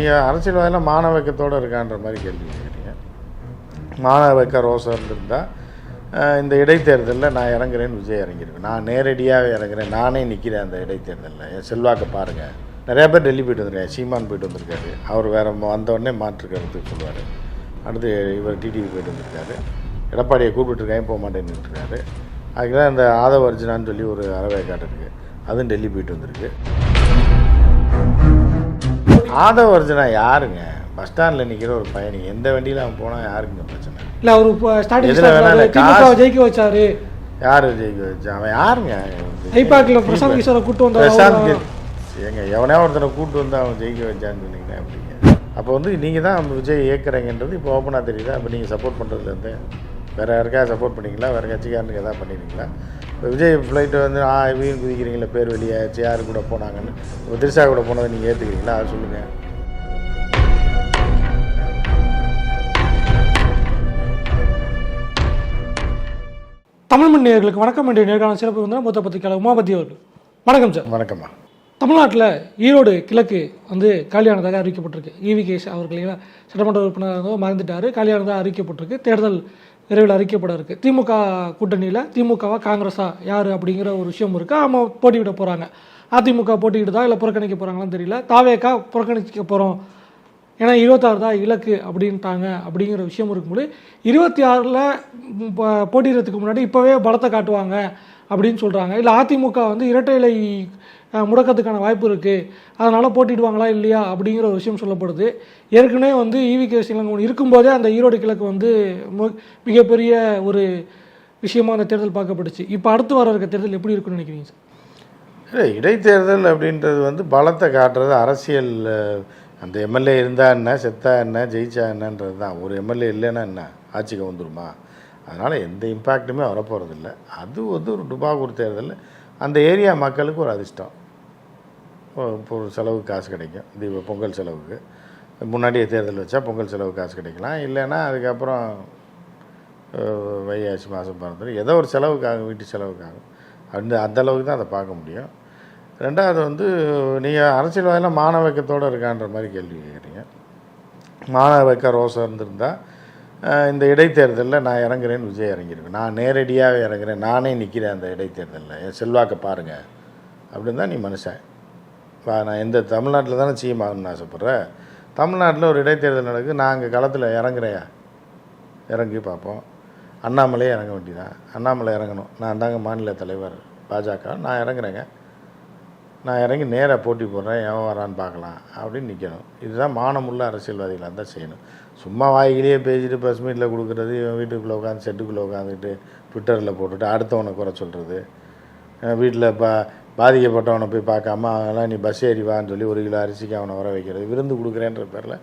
நீங்கள் அரசியல்வாதியில் மாணவக்கத்தோடு இருக்கான்ற மாதிரி கேள்வி கேட்குறீங்க. மாணவக்க ரோசம் இருந்திருந்தால் இந்த இடைத்தேர்தலில் நான் இறங்குறேன்னு விஜய் இறங்கியிருக்கேன். நான் நேரடியாக இறங்குறேன், நானே நிற்கிறேன் அந்த இடைத்தேர்தலில். என் செல்வாக்கை பாருங்கள். நிறையா பேர் டெல்லி போய்ட்டு வந்திருக்காரு. சீமான் போய்ட்டு வந்திருக்காரு. அவர் வேறு வந்தோடனே மாற்று கருத்து சொல்லுவார். அடுத்து இவர் டிடிவி போய்ட்டு வந்திருக்காரு. எடப்பாடியை கூப்பிட்டுருக்காங்க, போக மாட்டேன்னு இருக்காரு. அதுக்கு தான் இந்த ஆதவ அர்ஜுனான்னு சொல்லி ஒரு அறவேக்காடு இருக்குது, அதுவும் டெல்லி போய்ட்டு வந்திருக்கு. ஆதவ அர்ஜுனா யாருங்க? பஸ் ஸ்டாண்டில் நிற்கிற ஒரு பயணி. எந்த வண்டியில் அவன் போனால் யாருக்குங்க பிரச்சனை இல்லை. அவர் ஜெயிக்க வச்சாரு. யார் ஜெயிக்க வச்சா? அவன் யாருங்க? ஐபாக்கில் பிரசாந்த் கிஷோரை கூட்டு வந்தாங்க. ஏங்க எவனே ஒருத்தனை கூப்பிட்டு வந்து அவன் ஜெயிக்க வச்சான்னு சொன்னீங்கன்னா அப்படிங்க. அப்போ வந்து நீங்கள் தான் விஜய் இயக்குறீங்கன்றது இப்போ ஓப்பனாக தெரியுதா? அப்போ நீங்கள் சப்போர்ட் பண்ணுறதுலேருந்து வேறு யாருக்காக சப்போர்ட் பண்ணிங்களா? வேறு கட்சிக்காரனுக்கு எதாவது பண்ணிடுறீங்களா? இப்போ விஜய் ஃப்ளைட்டு வந்து வீண் குதிக்கிறீங்களா? பேர் வெளியாச்சு, யார் கூட போனாங்கன்னு. இப்போ திரிஷா கூட போனதை நீங்கள் ஏற்றுக்கிறீங்களா? அது சொல்லுங்கள். தமிழ் மண் நேயர்களுக்கு வணக்கம். என்ற நேர்காண சிறப்பு வந்து மூத்த பத்திரிகையாளர் உமாபதி அவர்கள். வணக்கம் சார். வணக்கம்மா. தமிழ்நாட்டில் ஈரோடு கிழக்கு வந்து காலியானதாக அறிவிக்கப்பட்டிருக்கு. EVK அவர்களையும் சட்டமன்ற உறுப்பினர் மறந்துட்டார். காலியானதாக அறிவிக்கப்பட்டிருக்கு. தேர்தல் விரைவில் அறிவிக்கப்பட இருக்குது. திமுக கூட்டணியில் திமுகவா காங்கிரஸா யார் அப்படிங்கிற ஒரு விஷயம் இருக்குது. அவங்க போட்டியிட போகிறாங்க. அதிமுக போட்டியிடுதா இல்லை புறக்கணிக்க போகிறாங்களான்னு தெரியல. தாவேக்கா புறக்கணிக்க போகிறோம், ஏன்னா 26 தான் இலக்கு அப்படின்ட்டாங்க. அப்படிங்கிற விஷயம் இருக்கும்போது 26 போட்டியிடறதுக்கு முன்னாடி இப்போவே பலத்தை காட்டுவாங்க அப்படின்னு சொல்கிறாங்க. இல்லை அதிமுக வந்து இரட்டை இலை முடக்கத்துக்கான வாய்ப்பு இருக்குது, அதனால் போட்டிடுவாங்களா இல்லையா அப்படிங்கிற ஒரு விஷயம் சொல்லப்படுது. ஏற்கனவே வந்து EVK இருக்கும்போதே அந்த ஈரோடு கிழக்கு வந்து மிகப்பெரிய ஒரு விஷயமாக அந்த தேர்தல் பார்க்கப்பட்டுச்சு. இப்போ அடுத்து வர இருக்க தேர்தல் எப்படி இருக்குன்னு நினைக்கிறீங்க சார்? இல்லை, இடைத்தேர்தல் அப்படின்றது வந்து பலத்தை காட்டுறது. அரசியல் அந்த எம்எல்ஏ இருந்தால் என்ன, செத்தா என்ன, ஜெயிச்சா என்னன்றது தான். ஒரு எம்எல்ஏ இல்லைன்னா என்ன, ஆட்சிக்கு வந்துருமா? அதனால் எந்த இம்பேக்ட்டுமே வரப்போகிறதில்ல. அது வந்து ஒரு டுபாகூர் தேர்தல். அந்த ஏரியா மக்களுக்கு ஒரு அதிர்ஷ்டம். இப்போ ஒரு செலவுக்கு காசு கிடைக்கும். இது பொங்கல் செலவுக்கு முன்னாடியே தேர்தல் வச்சா பொங்கல் செலவுக்கு காசு கிடைக்கலாம். இல்லைன்னா அதுக்கப்புறம் வைகாசி மாதம் பிறந்தது ஏதோ ஒரு செலவுக்காகும், வீட்டு செலவுக்காகும். அந்தளவுக்கு தான் அதை பார்க்க முடியும். ரெண்டாவது வந்து நீங்கள் அரசியல்வாதியில் மாணவக்கத்தோடு இருக்கான்ற மாதிரி கேள்வி கேட்குறீங்க. மாணவக்க ரோசம் இருந்திருந்தால் இந்த இடைத்தேர்தலில் நான் இறங்குறேன்னு விஜய் இறங்கியிருக்கேன். நான் நேரடியாக இறங்குறேன், நானே நிற்கிறேன் அந்த இடைத்தேர்தலில். என் செல்வாக்கை பாருங்கள் அப்படின்னு தான் நீ மனுஷன். நான் எந்த தமிழ்நாட்டில் தானே சிஎம் ஆகணும்னு ஆசைப்பட்றேன். தமிழ்நாட்டில் ஒரு இடைத்தேர்தல் நடக்குது, நான் அங்கே களத்தில் இறங்குறையா? இறங்கி பார்ப்போம். அண்ணாமலையே இறங்க வேண்டியதான். அண்ணாமலை இறங்கணும். நான் தாங்க மாநில தலைவர் பாஜக, நான் இறங்குறேங்க. நான் இறங்கி நேராக போட்டி போடுறேன், எவன் வரான்னு பார்க்கலாம் அப்படின்னு நிற்கணும். இதுதான் மானமுள்ள அரசியல்வாதிகளாக தான் செய்யணும். சும்மா வாய்கிலேயே பேசிட்டு ப்ரெஸ் மீட்டில் கொடுக்குறது, இவன் வீட்டுக்குள்ளே உட்காந்து செட்டுக்குள்ளே உட்காந்துட்டு ட்விட்டரில் போட்டுட்டு அடுத்தவனை குறை சொல்கிறது, வீட்டில் பாதிக்கப்பட்டவனை போய் பார்க்காம அவங்களாம் நீ பஸ் ஏறி வான்னு சொல்லி 1 கிலோ அரிசிக்கு அவனை வர வைக்கிறது, விருந்து கொடுக்குறேன்ற பேரில்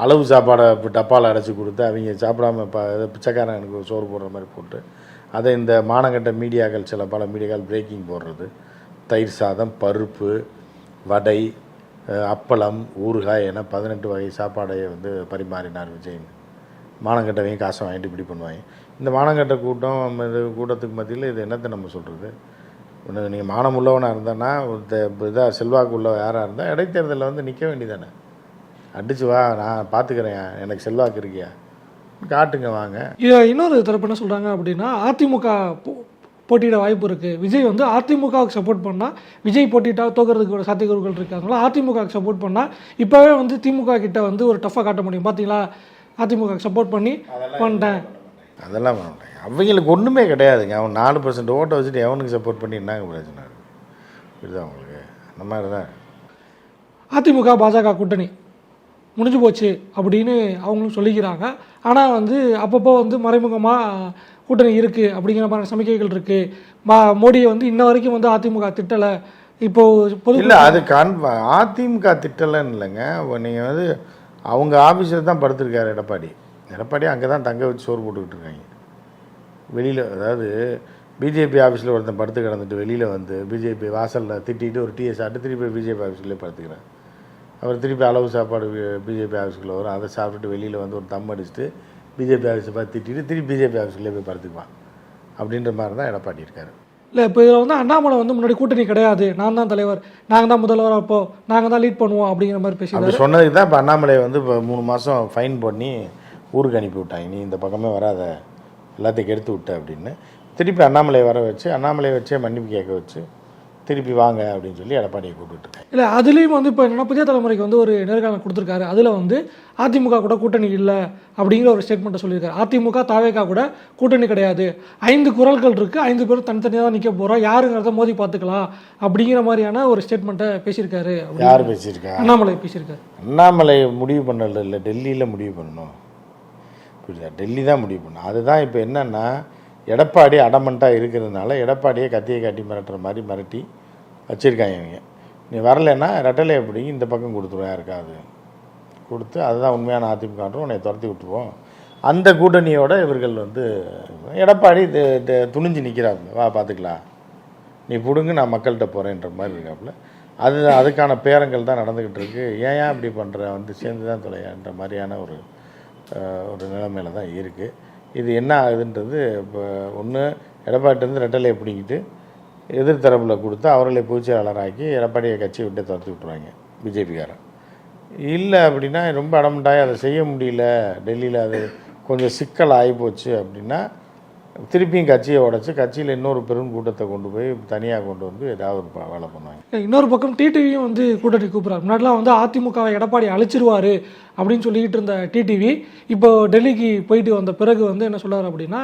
அளவு சாப்பாடை டப்பால் அடைச்சி கொடுத்து அவங்க சாப்பிடாம பிச்சைக்காரனுக்கு சோறு போடுற மாதிரி போட்டு அதை இந்த மானங்கட்ட மீடியாக்கள், சில பல மீடியாக்கள் பிரேக்கிங் போடுறது. தயிர் சாதம், பருப்பு, வடை, அப்பளம், ஊறுகாய் என 18 வகை சாப்பாடை வந்து பரிமாறினார் விஜய்னு. மானங்கட்டவங்க காசை வாங்கிட்டு இப்படி பண்ணுவாங்க. இந்த மானங்கட்ட கூட்டத்துக்கு மத்தியில் இது என்னத்தை நம்ம சொல்கிறது? ஒன்று, நீங்கள் மானம் உள்ளவனாக இருந்தேன்னா, இதாக செல்வாக்கு உள்ள யாராக இருந்தால் இடைத்தேர்தலில் வந்து நிற்க வேண்டியதானே. அடிச்சு வா, நான் பார்த்துக்கிறேன், எனக்கு செல்வாக்கு இருக்கியா, காட்டுங்க வாங்க. இதை இன்னொரு தரப்பு என்ன சொல்கிறாங்க அப்படின்னா, அதிமுக போட்டியிட வாய்ப்பு இருக்குது. விஜய் வந்து அதிமுகவுக்கு சப்போர்ட் பண்ணால் விஜய் போட்டிட்டா தோக்கிறதுக்கு சாத்தியக்கூறுகள் இருக்காங்களா? அதிமுகவுக்கு சப்போர்ட் பண்ணால் இப்போவே வந்து திமுக கிட்ட வந்து ஒரு டஃப்பாக காட்ட முடியும். பார்த்தீங்களா, அதிமுக சப்போர்ட் பண்ணி பண்ணிட்டேன். அதெல்லாம் பண்ண மாட்டேன். அவங்களுக்கு ஒன்றுமே கிடையாதுங்க. அவன் 4% ஓட்டை வச்சுட்டு எவனுக்கு சப்போர்ட் பண்ணி என்னங்க பிரச்சனை? இதுதான் அவங்களுக்கு அந்த மாதிரி தான். அதிமுக பாஜக கூட்டணி முடிஞ்சு போச்சு அப்படின்னு அவங்களும் சொல்லிக்கிறாங்க. ஆனால் வந்து அப்பப்போ வந்து மறைமுகமாக கூட்டணி இருக்குது அப்படிங்கிற மாதிரி சமிக்கைகள் இருக்குது. மோடியை வந்து இன்ன வரைக்கும் வந்து அதிமுக திட்டலை. இப்போது பொது இல்லை, அது அதிமுக திட்டலைன்னு இல்லைங்க. நீங்கள் வந்து அவங்க ஆஃபீஸில் தான் படுத்திருக்காரு எடப்பாடி அங்கே தான் தங்க வச்சு சோறு போட்டுக்கிட்டு இருக்காங்க வெளியில். அதாவது பிஜேபி ஆஃபீஸில் ஒருத்தன் படுத்து கிடந்துட்டு வெளியில் வந்து பிஜேபி வாசலில் திட்டிட்டு ஒரு டீயை சாப்பிட்டு திருப்பி பிஜேபி ஆஃபீஸ்லேயே படுத்துக்கிறேன். அவர் திருப்பி அளவு சாப்பாடு பிஜேபி ஆஃபீஸ்க்குள்ளே வரும், அதை சாப்பிட்டுட்டு வெளியில் வந்து ஒரு தம் அடிச்சுட்டு பிஜேபி ஆஃபீஸை பார்த்து திட்டிட்டு திருப்பி பிஜேபி ஆஃபீஸ்க்குள்ளே போய் படுத்துக்குவான். அப்படின்ற மாதிரி தான் எடப்பாடி இருக்கார். இல்லை இப்போ இதில் வந்து அண்ணாமலை வந்து முன்னாடி கூட்டணி கிடையாது, நான் தான் தலைவர், நாங்கள் தான் முதல்வர், அப்போ நாங்கள் தான் லீட் பண்ணுவோம் அப்படிங்கிற மாதிரி அப்படி பேசியிருக்காரு. சொன்னதுக்கு தான் இப்போ அண்ணாமலை வந்து இப்போ 3 மாதம் ஃபைன் பண்ணி ஊருக்கு அனுப்பி விட்டாங்க. நீ இந்த பக்கமே வராத, எல்லாத்தையும் கெடுத்து விட்ட அப்படின்னு. திருப்பி அண்ணாமலையை வர வச்சு, அண்ணாமலையை வச்சே மன்னிப்பு கேட்க வச்சு, திருப்பி வாங்க அப்படின்னு சொல்லி எடப்பாடியை கூப்பிட்டுருக்காங்க. இல்லை அதுலேயும் வந்து இப்போ என்னென்னா புதிய தலைமுறைக்கு வந்து ஒரு நேர்காணல் கொடுத்துருக்காரு. அதில் வந்து அதிமுக கூட கூட்டணி இல்லை அப்படிங்கிற ஒரு ஸ்டேட்மெண்ட்டை சொல்லியிருக்காரு. அதிமுக தாவேகா கூட கூட்டணி கிடையாது, 5 குரல்கள் இருக்குது, 5 பேரும் தனித்தனியாக தான் நிற்க போகிறோம், யாருங்கிறத மோதி பார்த்துக்கலாம் அப்படிங்கிற மாதிரியான ஒரு ஸ்டேட்மெண்ட்டை பேசியிருக்காரு. யார் பேசியிருக்கா? அண்ணாமலை பேசியிருக்காரு. அண்ணாமலை முடிவு பண்ணல, இல்லை டெல்லியில் முடிவு பண்ணணும். புரியுதா? டெல்லி தான் முடிவு பண்ணணும். அதுதான் இப்போ என்னென்னா எடப்பாடி அடமெண்ட்டாக இருக்கிறதுனால எடப்பாடியை கத்தியை காட்டி மிரட்டுற மாதிரி மிரட்டி வச்சுருக்காங்க இவங்க. நீ வரலைன்னா ரெட்டலை எப்படி இந்த பக்கம் கொடுத்துருவோம், யாருக்காவது கொடுத்து அதுதான் உண்மையான அதிமுகன்றோம், உன்னை துரத்தி விட்டுருவோம். அந்த கூட்டணியோட இவர்கள் வந்து எடப்பாடி துணிஞ்சு நிற்கிறாப்புல, வா பார்த்துக்கலாம், நீ பிடுங்க, நான் மக்கள்கிட்ட போகிறேன்ற மாதிரி இருக்காப்புல. அதுக்கான பேரங்கள் தான் நடந்துக்கிட்டு இருக்குது. ஏன் இப்படி பண்ணுற, வந்து சேர்ந்து தான் தொலையான்ற மாதிரியான ஒரு நிலைமையில தான் இருக்குது. இது என்ன ஆகுதுன்றது இப்போ ஒன்று எடப்பாடியிலேருந்து ரெட்டலையை பிடிங்கிட்டு எதிர்த்தரப்பில் கொடுத்து அவர்களை பொதுச்செயலாளராக்கி எடப்பாடியை கட்சியை விட்டு துரத்தி விட்டுருவாங்க பிஜேபிக்காரன். இல்லை அப்படின்னா ரொம்ப அடமெண்டாகி அதை செய்ய முடியல, டெல்லியில் அது கொஞ்சம் சிக்கல் ஆகிப்போச்சு அப்படின்னா திருப்பியும் கட்சியை உடச்சி கட்சியில் இன்னொரு பெரும் கூட்டத்தை கொண்டு போய் தனியாக கொண்டு வந்து ஏதாவது ஒரு வேலை பண்ணுவாங்க. இன்னொரு பக்கம் டிடிவியும் வந்து கூட்டணி கூப்பிட்றாரு. முன்னாடிலாம் வந்து அதிமுகவை எடப்பாடி அழிச்சிருவார் அப்படின்னு சொல்லிக்கிட்டு இருந்த டிடிவி இப்போ டெல்லிக்கு போயிட்டு வந்த பிறகு வந்து என்ன சொல்கிறார் அப்படின்னா,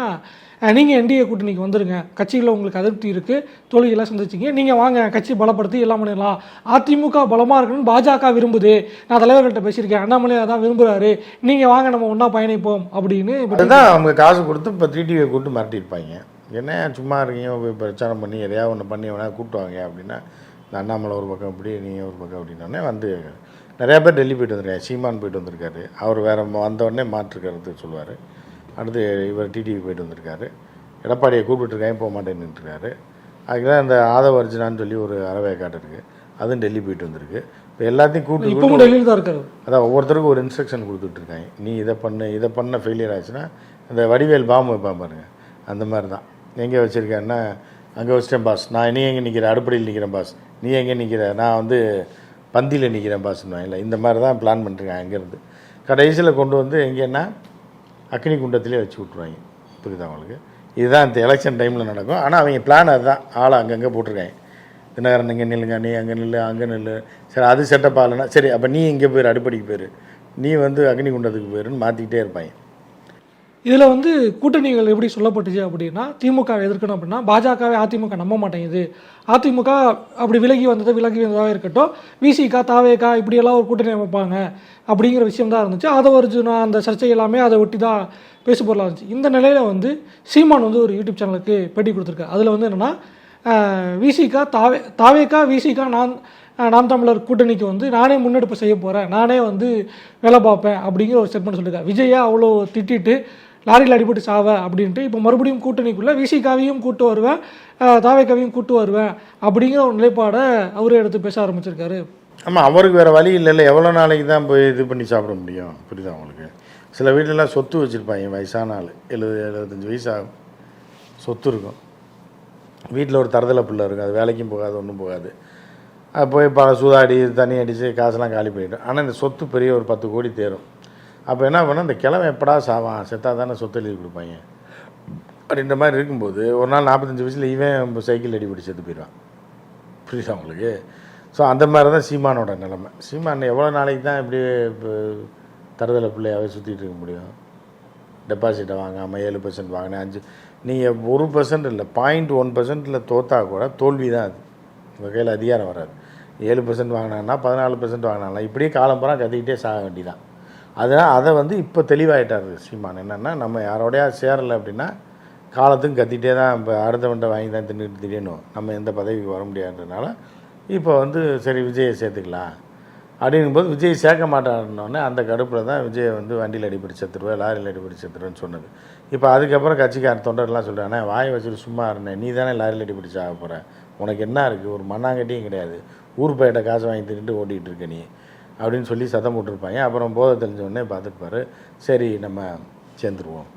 நீங்கள் என்டிஏ கூட்டணிக்கு வந்துடுங்க, கட்சியில் உங்களுக்கு அதிருப்தி இருக்குது, தோல்வியெல்லாம் சந்திச்சிங்க, நீங்கள் வாங்க கட்சி பலப்படுத்தி எல்லாம் பண்ணிடலாம், அதிமுக பலமாக இருக்கணும்னு பாஜக விரும்புது, நான் தலைவர்கள்ட்ட பேசியிருக்கேன், அண்ணாமலை தான் விரும்புகிறாரு, நீங்கள் வாங்க நம்ம ஒன்றா பயணிப்போம் அப்படின்னு. அதுதான் அவங்க காசு கொடுத்து இப்போ டிடிவியை கூப்பிட்டு மிரட்டியிருப்பாங்க. என்ன சும்மா இருக்கீங்க, போய் பிரச்சாரம் பண்ணி எதையாவது ஒன்று பண்ணி வேணா கூப்பிட்டு வாங்க அப்படின்னா, இந்த அண்ணாமலை ஒரு பக்கம் அப்படி, நீங்கள் ஒரு பக்கம் அப்படின்னோடனே வந்து நிறையா பேர் டெல்லி போயிட்டு வந்திருக்காரு. சீமான் போயிட்டு வந்திருக்காரு, அவர் வேறு வந்தோடனே மாற்றுக்கிறது சொல்லுவார். அடுத்து இவர் டிடிவி போயிட்டு வந்திருக்காரு, எடப்பாடியை கூப்பிட்டுருக்காங்க, போக மாட்டேன்னுட்டுருக்காரு. அதுக்கு தான் இந்த ஆதவ அர்ஜுனான்னு சொல்லி ஒரு அறவேக்காடு இருக்குது, அதுவும் டெல்லி போயிட்டு வந்திருக்கு. இப்போ எல்லாத்தையும் கூப்பிட்டு டெல்லியில் தான் இருக்காரு. அதான் ஒவ்வொருத்தருக்கும் ஒரு இன்ஸ்ட்ரக்ஷன் கொடுத்துட்ருக்காங்க. நீ இதை பண்ண ஃபெயிலியர் ஆச்சுன்னா இந்த வடிவேல் பாம்பு வைப்பான் பாருங்கள், அந்த மாதிரி தான். எங்கே வச்சுருக்கேன்னா அங்கே வச்சிட்டேன் பாஸ், நான் நீ எங்கே நிற்கிறேன், அடுப்படியில் நிற்கிறேன் பாஸ், நீ எங்கே நிற்கிற, நான் வந்து பந்தியில் நிற்கிறேன் பாஸ்ன்னு. இல்லை இந்த மாதிரி தான் பிளான் பண்ணிருக்கேன். அங்கேருந்து கடைசியில் கொண்டு வந்து எங்கேன்னா அக்னி குண்டத்திலே வச்சு விட்ருவாங்க. புரியுதா அவங்களுக்கு? இதுதான் இந்த எலெக்ஷன் டைமில் நடக்கும். ஆனால் அவங்க பிளான் அதுதான், ஆளை அங்கங்கே போட்டிருக்காங்க. தினகரன் இங்கே நில்லுங்க, நீ அங்கே நில்லு, அங்கே நில்லு, சரி அது செட்டப் ஆகலைன்னா சரி அப்போ நீ இங்கே போயிரு, அடுப்படிக்கு போயிரு, நீ வந்து அக்னி குண்டத்துக்கு போயிருன்னு மாற்றிக்கிட்டே இருப்பாங்க. இதில் வந்து கூட்டணிகள் எப்படி சொல்லப்பட்டுச்சு அப்படின்னா, திமுகவை எதிர்க்கணும் அப்படின்னா பாஜகவை அதிமுக நம்ப மாட்டேங்குது, அதிமுக அப்படி விலகி வந்ததாக இருக்கட்டும், விசிகா தாவேகா இப்படியெல்லாம் ஒரு கூட்டணி அமைப்பாங்க அப்படிங்கிற விஷயம் தான் இருந்துச்சு. ஆதவ அர்ஜுனா அந்த சர்ச்சை எல்லாமே அதை ஒட்டி தான் பேசு பொருளாக இருந்துச்சு. இந்த நிலையில் வந்து சீமான் வந்து ஒரு யூடியூப் சேனலுக்கு பேட்டி கொடுத்துருக்காரு. அதில் வந்து என்னென்னா, விசிகா தாவேகா விசிகா நாம் தமிழர் கூட்டணிக்கு வந்து நானே முன்னெடுப்பு செய்ய போகிறேன், நானே வந்து வேலை பார்ப்பேன் அப்படிங்கிற ஒரு ஸ்டேட்மெண்ட் சொல்லியிருக்காரு. விஜயா அவ்வளோ திட்டிட்டு லாரியில் அடிபட்டு சாவ அப்படின்ட்டு இப்போ மறுபடியும் கூட்டணிக்குள்ளே விசிகாவையும் கூட்டு வருவேன், தாவேக்காவையும் கூட்டு வருவேன் அப்படிங்கிற ஒரு நிலைப்பாடை அவரே எடுத்து பேச ஆரம்பிச்சிருக்காரு. ஆமாம், அவருக்கு வேறு வழி இல்லை. எவ்வளோ நாளைக்கு தான் போய் இது பண்ணி சாப்பிட முடியும்? புரியுதா அவங்களுக்கு? சில வீட்டிலலாம் சொத்து வச்சுருப்பாங்க, வயசான ஆள் 70-75 வயசு ஆகும், சொத்து இருக்கும், வீட்டில் ஒரு தரதலை பிள்ளை இருக்கும், அது வேலைக்கும் போகாது, ஒன்றும் போகாது, அது போய் பல சூதாடி தண்ணி அடித்து காசெல்லாம் காலி பண்ணிவிடும். ஆனால் இந்த சொத்து பெரிய ஒரு 10 கோடி தேரும். அப்போ என்ன பண்ணால் இந்த கிழமை எப்படா சாவான், செத்தா தானே சொத்து எழுதி கொடுப்பாங்க அப்படின்ற மாதிரி இருக்கும்போது ஒரு நாள் 45 வயசில் இவன் சைக்கிள் அடிப்படி செத்து போயிடுவான். புரியுதா அவங்களுக்கு? ஸோ அந்த மாதிரி தான் சீமானோட நிலைமை. சீமான் எவ்வளோ நாளைக்கு தான் இப்படி இப்போ தரதலை பிள்ளையாகவே சுற்றிட்டு இருக்க முடியும்? டெபாசிட்டை வாங்காமல் 7% வாங்கினேன், 5 நீங்கள் 1% இல்லை 0.1% தோற்றா கூட தோல்வி தான். அது உங்கள் கையில் அதிகாரம் வராது. 7% வாங்கினான்னா 14% வாங்கினாங்களா இப்படியே காலம்புறா கத்திக்கிட்டே சாக வேண்டிதான். அதனால் அதை வந்து இப்போ தெளிவாகிட்டார் சீமான். என்னென்னா நம்ம யாரோடையா சேரலை அப்படின்னா காலத்துக்கும் கத்திகிட்டே தான், இப்போ அடுத்தவன்ட்ட வாங்கி தான் தின்னுட்டு திடீர்னும் நம்ம எந்த பதவிக்கு வர முடியாதுன்றதுனால இப்போ வந்து சரி விஜயை சேர்த்துக்கலாம் அப்படிங்கும்போது விஜய் சேர்க்க மாட்டாருன்னொடனே அந்த கடுப்பில் தான் விஜயை வந்து வண்டியில் அடிப்படி செத்துருவேன், லாரியில் அடிப்படி செத்துருவேன்னு சொன்னது. இப்போ அதுக்கப்புறம் கட்சிக்கார தொண்டர்லாம் சொல்கிறானே, வாயை வச்சுட்டு சும்மா இருந்தேன், நீ தானே லாரியில் அடிப்படி சாக போகிற, உனக்கு என்ன இருக்குது, ஒரு மண்ணாங்கட்டியும் கிடையாது, ஊர் பையிட்ட காசு வாங்கி தின்னுட்டு ஓட்டிகிட்டு இருக்க நீ அப்படின்னு சொல்லி சத்தம் போட்டிருப்பாங்க. அப்புறம் போதை தெரிஞ்சவொடனே பார்த்துருப்பாரு, சரி நம்ம சேர்ந்துருவோம்.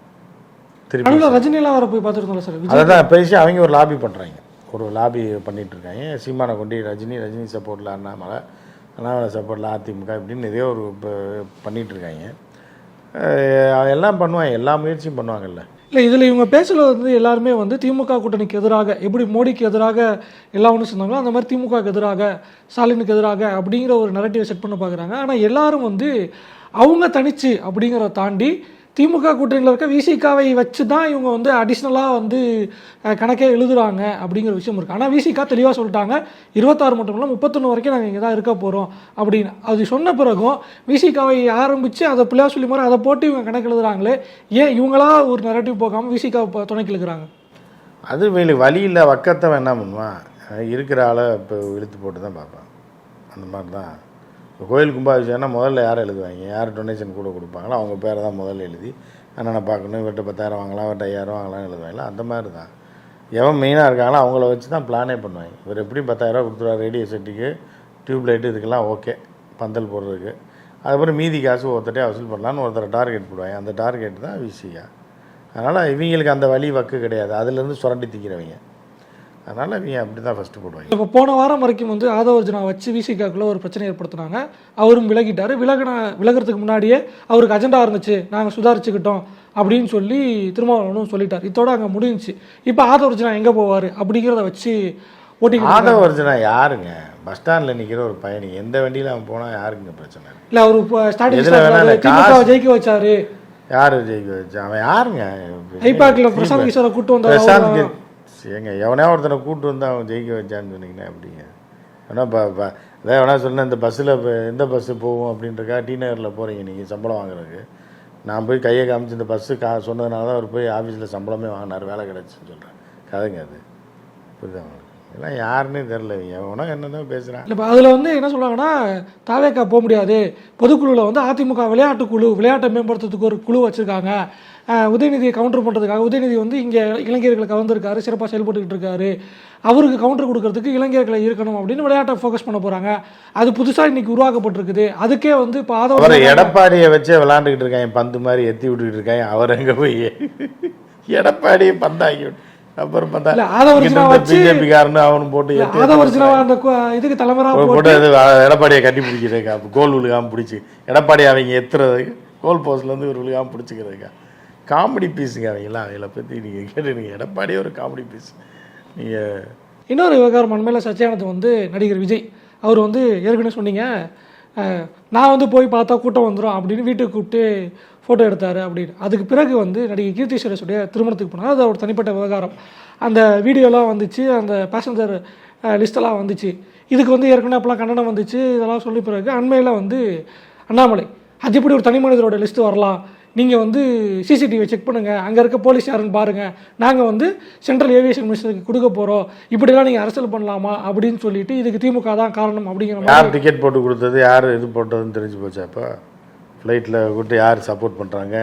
திருப்பி ரஜினியெல்லாம் வர போய் பார்த்துருந்தோம்ல சார், அதை தான் பேசி அவங்க ஒரு லாபி பண்ணுறாங்க. ஒரு லாபி பண்ணிகிட்ருக்காங்க. சீமானை கொண்டு ரஜினி சப்போர்ட்டில் அண்ணாமலை சப்போர்ட்டில் அதிமுக இப்படின்னு இதே ஒரு பண்ணிகிட்ருக்காங்க. எல்லாம் பண்ணுவாங்க, எல்லா முயற்சியும் பண்ணுவாங்கல்ல. இல்லை, இதில் இவங்க பேசல வந்து எல்லாருமே வந்து திமுக கூட்டணிக்கு எதிராக, எப்படி மோடிக்கு எதிராக எல்லாம் ஒன்று சொன்னாங்களோ அந்த மாதிரி திமுகவுக்கு எதிராக, ஸ்டாலினுக்கு எதிராக அப்படிங்கிற ஒரு நரேட்டிவை செட் பண்ண பார்க்குறாங்க. ஆனால் எல்லாரும் வந்து அவங்க தனிச்சு அப்படிங்கிறத தாண்டி திமுக கூட்டணியில் இருக்க விசிகாவை வச்சு தான் இவங்க வந்து அடிஷ்னலாக வந்து கணக்கே எழுதுகிறாங்க அப்படிங்கிற விஷயம் இருக்குது. ஆனால் விசிகா தெளிவாக சொல்லிட்டாங்க 26 மட்டும் இல்லை 31 வரைக்கும் நாங்கள் இங்கே தான் இருக்க போகிறோம் அப்படின்னு. அது சொன்ன பிறகும் விசிகாவை ஆரம்பித்து அதை பிள்ளையா சொல்லி மாதிரி அதை போட்டு இவங்க கணக்கு எழுதுகிறாங்களே, ஏன் இவங்களா ஒரு நரேட்டிவ் போகாமல் விசிகாவை துணைக்கு எழுதுகிறாங்க? அது வழி இல்லை, வக்கத்தை என்ன பண்ணுவான், இருக்கிற ஆளை இப்போ இழுத்து போட்டு தான் பார்ப்பான். அந்த மாதிரி தான் இப்போ கோயில் கும்பாபிஷேகம்னா முதல்ல யார் எழுதுவாங்க, யார் டொனேஷன் கூட கொடுப்பாங்களோ அவங்க பேரை தான் முதல்ல எழுதி அண்ணனை பார்க்கணும், இவர்கிட்ட 10,000 வாங்கலாம், இவர்கிட்ட 5,000 வாங்கலாம் எழுதுவாங்களா. அந்த மாதிரி தான் எவன் மெயினாக இருக்காங்களோ அவங்கள வச்சு தான் பிளானே பண்ணுவாங்க. இவர் எப்படி 10,000 கொடுத்துருவார் ரேடியோ செட்டுக்கு, டியூப் லைட்டு, இதுக்கெல்லாம் ஓகே பந்தல் போடுறதுக்கு. அதுக்கப்புறம் மீதி காசு ஒருத்தட்டே வசூல் பண்ணலான்னு ஒருத்தரை டார்கெட் போடுவாங்க. அந்த டார்கெட் தான் விசியா. அதனால் இவங்களுக்கு அந்த வழி வக்கு கிடையாது, அதுலேருந்து சுரண்டி திக்கிறவங்க. அதனால் இவங்க அப்படி தான் ஃபஸ்ட்டு போடுவாங்க. இப்போ போன வாரம் வரைக்கும் வந்து ஆதவர்ஜுனா வச்சு விசிகாக்குள்ளே ஒரு பிரச்சனை ஏற்படுத்தினாங்க. அவரும் விலகிட்டார். விலகிறதுக்கு முன்னாடியே அவருக்கு அஜெண்டா இருந்துச்சு, நாங்கள் சுதாரிச்சுக்கிட்டோம் அப்படின்னு சொல்லி திருமாவளவனும் சொல்லிட்டார். இதோட அங்கே முடிஞ்சிச்சு. இப்போ ஆதவர்ஜுனா எங்கே போவார் அப்படிங்கிறத வச்சு ஓட்டிங். ஆதவர்ஜுனா யாருங்க? பஸ் ஸ்டாண்டில் நிற்கிற ஒரு பயணி, எந்த வண்டியில் அவன் போனால் யாருங்க பிரச்சனை? இல்லை, அவர் ஸ்டார்டிங் ஜெயிக்க வச்சாரு. யார் ஜெயிக்க வச்சா? அவன் யாருங்க? ஐபாக்கில் பிரசாந்த் கிஷோரை கூட்டு வந்தார். ஏங்க எவனே ஒருத்தனை கூப்பிட்டு வந்து அவன் ஜெயிக்க வச்சான்னு சொன்னீங்கன்னா எப்படிங்க? ஏன்னா அதான் எவனா சொன்னேன், இந்த பஸ்ஸில் இப்போ எந்த பஸ்ஸு போகும் அப்படின்றக்கா டி நகரில் போகிறீங்க நீங்கள் சம்பளம் வாங்குறதுக்கு. நான் போய் கையை காமிச்சு இந்த பஸ்ஸு சொன்னதுனால தான் அவர் போய் ஆஃபீஸில் சம்பளமே வாங்கினார், வேலை கிடச்சின்னு சொல்கிறேன். கதைங்க அது, புரியுதா உங்களுக்கு? இதெல்லாம் யாருன்னே தெரில, எவனா என்னதான் பேசுகிறான். இப்போ அதில் வந்து என்ன சொல்கிறாங்கன்னா, தாவேக்கா போக முடியாது, பொதுக்குழுவில் வந்து அதிமுக விளையாட்டை மேம்படுத்துறதுக்கு ஒரு குழு வச்சுருக்காங்க, உதயநிதியை கவுண்டர் பண்ணுறதுக்காக. உதயநிதி வந்து இங்கே இளைஞர்களை கவர்ந்துருக்காரு, சிறப்பாக செயல்பட்டுக்கிட்டு இருக்காரு, அவருக்கு கவுண்டர் கொடுக்கறதுக்கு இளைஞர்களை இருக்கணும் அப்படின்னு விளையாட்டை ஃபோக்கஸ் பண்ண போகிறாங்க. அது புதுசாக இன்னைக்கு உருவாக்கப்பட்டிருக்குது. அதுக்கே வந்து இப்போ அவர் எடப்பாடியை வச்சே விளாண்டுக்கிட்டு இருக்காங்க, பந்து மாதிரி எத்தி விட்டுக்கிட்டு இருக்காங்க. அவர் எங்கே போய் எடப்பாடியை பந்தாக்கி விட்டு அப்புறம் பிஜேபிக்காரன்னு அவனும் போட்டு இதுக்கு தலைவராக போட்டு எடப்பாடியை கட்டி பிடிக்கிறதுக்கா, கோல் விழுகாமல் பிடிச்சி எடப்பாடி அவங்க எத்துறதுக்கு, கோல் போஸ்ட்லேருந்து ஒரு விழுகாமல் பிடிச்சிக்கிறதுக்கா. காமெடி பீஸுங்க அவங்களாம். அவங்கள பற்றி நீங்கள் கேட்டுருங்க, எடப்பாடியே ஒரு காமெடி பீஸ். நீங்கள் இன்னொரு விவகாரம் அண்மையில் சர்ச்சையானது வந்து நடிகர் விஜய். அவர் வந்து ஏற்கனவே சொன்னீங்க, நான் வந்து போய் பார்த்தா கூட்டம் வந்துடும் அப்படின்னு வீட்டுக்கு கூப்பிட்டு ஃபோட்டோ எடுத்தார் அப்படின்னு. அதுக்கு பிறகு வந்து நடிகை கீர்த்தி சுரேஷுடைய திருமணத்துக்கு போனார். அது ஒரு தனிப்பட்ட விவகாரம். அந்த வீடியோலாம் வந்துச்சு, அந்த பேசஞ்சர் லிஸ்ட்டெல்லாம் வந்துச்சு. இதுக்கு வந்து ஏற்கனவே அப்போலாம் கண்டனம் வந்துச்சு. இதெல்லாம் சொல்லி பிறகு அண்மையில் வந்து அண்ணாமலை, அது எப்படி ஒரு தனி மனிதரோட லிஸ்ட்டு வரலாம், நீங்கள் வந்து சிசிடிவி செக் பண்ணுங்கள், அங்கே இருக்க போலீஸ் யாருன்னு பாருங்கள், நாங்கள் வந்து சென்ட்ரல் ஏவியேஷன் மினிஸ்டருக்கு கொடுக்க போகிறோம், இப்படிலாம் நீங்கள் அரசியல் பண்ணலாமா அப்படின்னு சொல்லிட்டு இதுக்கு திமுக தான் காரணம் அப்படிங்கிற மாதிரி. யார் டிக்கெட் போட்டு கொடுத்தது, யார் இது போட்டதுன்னு தெரிஞ்சு போச்சா? இப்போ ஃப்ளைட்டில் கூப்பிட்டு யார் சப்போர்ட் பண்ணுறாங்க,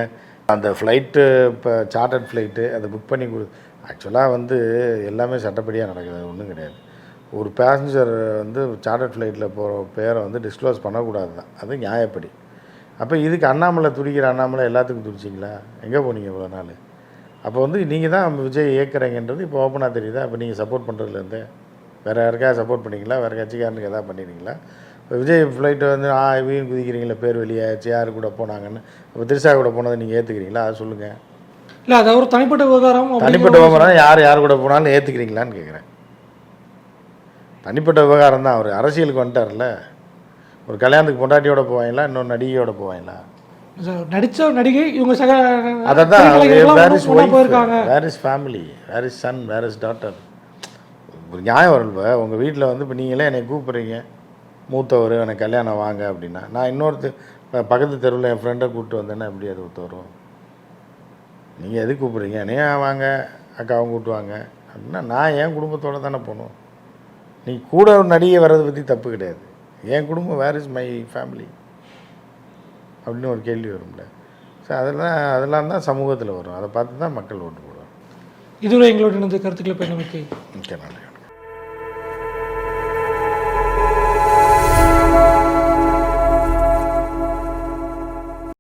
அந்த ஃப்ளைட்டு இப்போ சார்ட்டர்ட் ஃப்ளைட்டு அதை புக் பண்ணி ஆக்சுவலாக வந்து எல்லாமே சட்டப்படியாக நடக்குது, ஒன்றும் கிடையாது. ஒரு பேசஞ்சர் வந்து சார்ட்டர்ட் ஃப்ளைட்டில் போகிற பேரை வந்து டிஸ்க்ளோஸ் பண்ணக்கூடாது தான், அது நியாயப்படி. அப்போ இதுக்கு அண்ணாமலை துடிக்கிற அண்ணாமலை எல்லாத்துக்கும் துடிச்சிங்களா? எங்கே போனீங்க இவ்வளோ நாள்? அப்போ வந்து நீங்கள் தான் விஜய் இயக்குறீங்கன்றது இப்போ ஓப்பனாக தெரியுதா? அப்போ நீங்கள் சப்போர்ட் பண்ணுறதுலேருந்து வேறு யாருக்காவது சப்போர்ட் பண்ணிங்களா? வேறு கட்சிக்காரனுக்கு எதாவது பண்ணிடுறீங்களா? இப்போ விஜய் ஃப்ளைட்டை வந்து வீண் குதிக்கிறீங்களா, பேர் வெளியாச்சு, யார் கூட போனாங்கன்னு. அப்போ திரிஷா கூட போனதை நீங்கள் ஏற்றுக்கிறீங்களா? அதை சொல்லுங்கள். இல்லை, அது ஒரு தனிப்பட்ட விவகாரம். தனிப்பட்ட விவகாரம் யார் கூட போனாலும் ஏற்றுக்கிறீங்களான்னு கேட்குறேன். தனிப்பட்ட விவகாரம் தான். அவர் அரசியலுக்கு வந்துட்டார்ல. ஒரு கல்யாணத்துக்கு பொண்டாட்டியோட போவாங்களா, இன்னொரு நடிகையோட போவாங்களா? நடித்த நடிகை இவங்க சக அதை தான் where is family, where is son, where is daughter. ஒரு நியாயம் வரல. உங்கள் வீட்டில் வந்து இப்போ நீங்களே என்னை கூப்பிட்றீங்க, மூத்தவர் எனக்கு கல்யாணம் வாங்க அப்படின்னா, நான் பக்கத்து தெருவில் என் ஃப்ரெண்டை கூப்பிட்டு வந்தேன்னா எப்படி அது ஒத்து வரும்? நீங்கள் எதுக்கு கூப்பிட்றீங்க, என்னையா வாங்க அக்காவும் கூப்பிட்டுவாங்க அப்படின்னா நான் என் குடும்பத்தோடு தானே போகணும். நீ கூட ஒரு நடிகை வர்றதை பற்றி தப்பு கிடையாது. என் குடும்பம் வேர் இஸ் மை ஃபேமிலி அப்படின்னு ஒரு கேள்வி வரும்ல. ஸோ அதெல்லாம் தான் சமூகத்தில் வரும். அதை பார்த்து தான் மக்கள் ஓட்டு போடுவாங்க. இதுவரை எங்களோட கருத்துக்களை பயணமிக்கை. ஓகே, நன்றி.